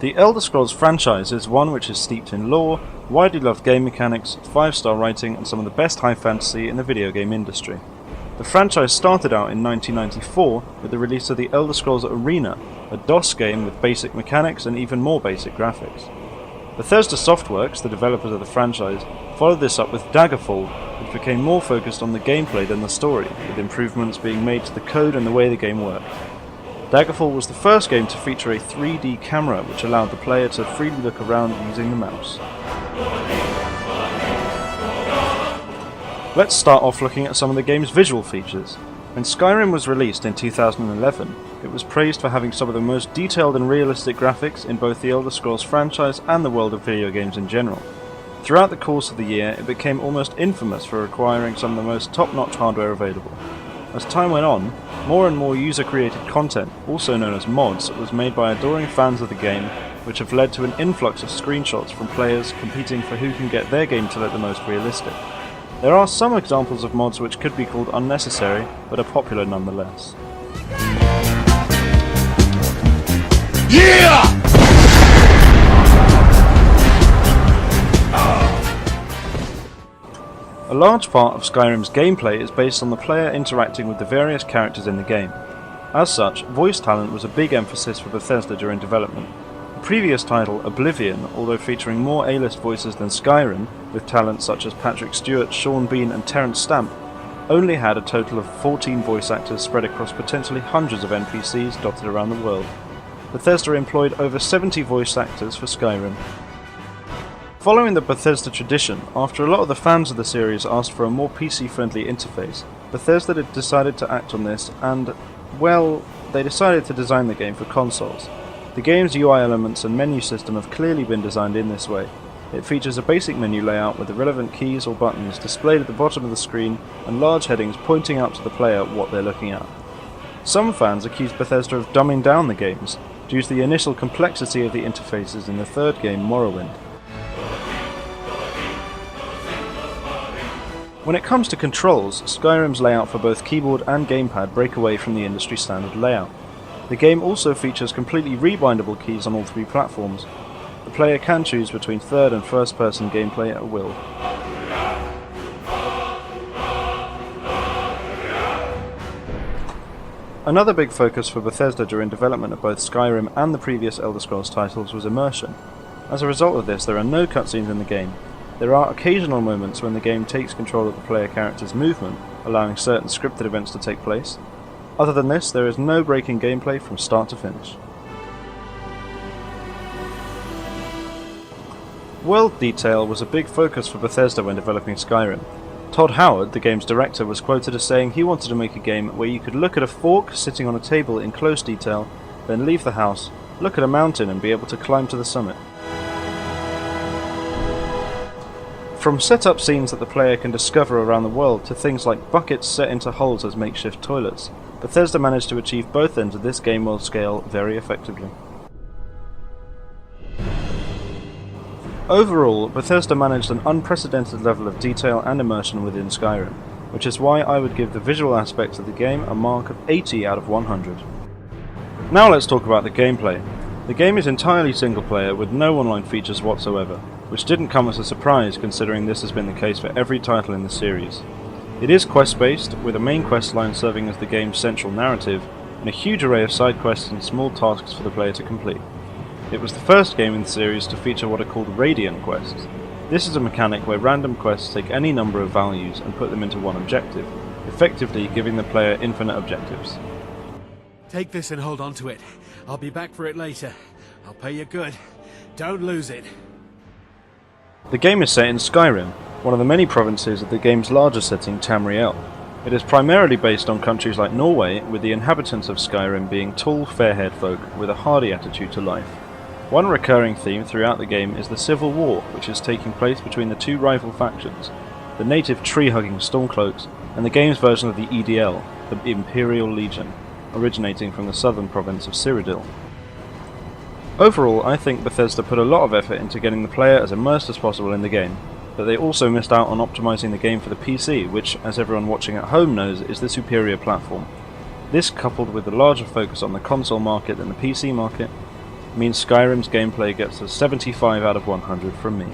The Elder Scrolls franchise is one which is steeped in lore, widely loved game mechanics, 5-star writing, and some of the best high fantasy in the video game industry. The franchise started out in 1994 with the release of the Elder Scrolls Arena, a DOS game with basic mechanics and even more basic graphics. Bethesda Softworks, the developers of the franchise, followed this up with Daggerfall, which became more focused on the gameplay than the story, with improvements being made to the code and the way the game worked. Daggerfall was the first game to feature a 3D camera which allowed the player to freely look around using the mouse. Let's start off looking at some of the game's visual features. When Skyrim was released in 2011, it was praised for having some of the most detailed and realistic graphics in both the Elder Scrolls franchise and the world of video games in general. Throughout the course of the year, it became almost infamous for requiring some of the most top-notch hardware available. As time went on, more and more user-created content, also known as mods, was made by adoring fans of the game, which have led to an influx of screenshots from players competing for who can get their game to look the most realistic. There are some examples of mods which could be called unnecessary, but are popular nonetheless. Yeah! A large part of Skyrim's gameplay is based on the player interacting with the various characters in the game. As such, voice talent was a big emphasis for Bethesda during development. The previous title, Oblivion, although featuring more A-list voices than Skyrim, with talents such as Patrick Stewart, Sean Bean and Terence Stamp, only had a total of 14 voice actors spread across potentially hundreds of NPCs dotted around the world. Bethesda employed over 70 voice actors for Skyrim. Following the Bethesda tradition, after a lot of the fans of the series asked for a more PC-friendly interface, Bethesda decided to act on this and, well, they decided to design the game for consoles. The game's UI elements and menu system have clearly been designed in this way. It features a basic menu layout with the relevant keys or buttons displayed at the bottom of the screen and large headings pointing out to the player what they're looking at. Some fans accused Bethesda of dumbing down the games, due to the initial complexity of the interfaces in the third game, Morrowind. When it comes to controls, Skyrim's layout for both keyboard and gamepad break away from the industry standard layout. The game also features completely rebindable keys on all three platforms. The player can choose between third and first person gameplay at will. Another big focus for Bethesda during development of both Skyrim and the previous Elder Scrolls titles was immersion. As a result of this, there are no cutscenes in the game. There are occasional moments when the game takes control of the player character's movement, allowing certain scripted events to take place. Other than this, there is no breaking gameplay from start to finish. World detail was a big focus for Bethesda when developing Skyrim. Todd Howard, the game's director, was quoted as saying he wanted to make a game where you could look at a fork sitting on a table in close detail, then leave the house, look at a mountain and be able to climb to the summit. From set-up scenes that the player can discover around the world to things like buckets set into holes as makeshift toilets, Bethesda managed to achieve both ends of this game world scale very effectively. Overall, Bethesda managed an unprecedented level of detail and immersion within Skyrim, which is why I would give the visual aspects of the game a mark of 80 out of 100. Now let's talk about the gameplay. The game is entirely single player with no online features whatsoever, which didn't come as a surprise considering this has been the case for every title in the series. It is quest-based, with a main quest line serving as the game's central narrative, and a huge array of side quests and small tasks for the player to complete. It was the first game in the series to feature what are called Radiant quests. This is a mechanic where random quests take any number of values and put them into one objective, effectively giving the player infinite objectives. Take this and hold on to it. I'll be back for it later. I'll pay you good. Don't lose it. The game is set in Skyrim, one of the many provinces of the game's larger setting, Tamriel. It is primarily based on countries like Norway, with the inhabitants of Skyrim being tall, fair-haired folk with a hardy attitude to life. One recurring theme throughout the game is the civil war, which is taking place between the two rival factions, the native tree-hugging Stormcloaks and the game's version of the EDL, the Imperial Legion, originating from the southern province of Cyrodiil. Overall, I think Bethesda put a lot of effort into getting the player as immersed as possible in the game, but they also missed out on optimizing the game for the PC, which, as everyone watching at home knows, is the superior platform. This, coupled with the larger focus on the console market than the PC market, means Skyrim's gameplay gets a 75 out of 100 from me.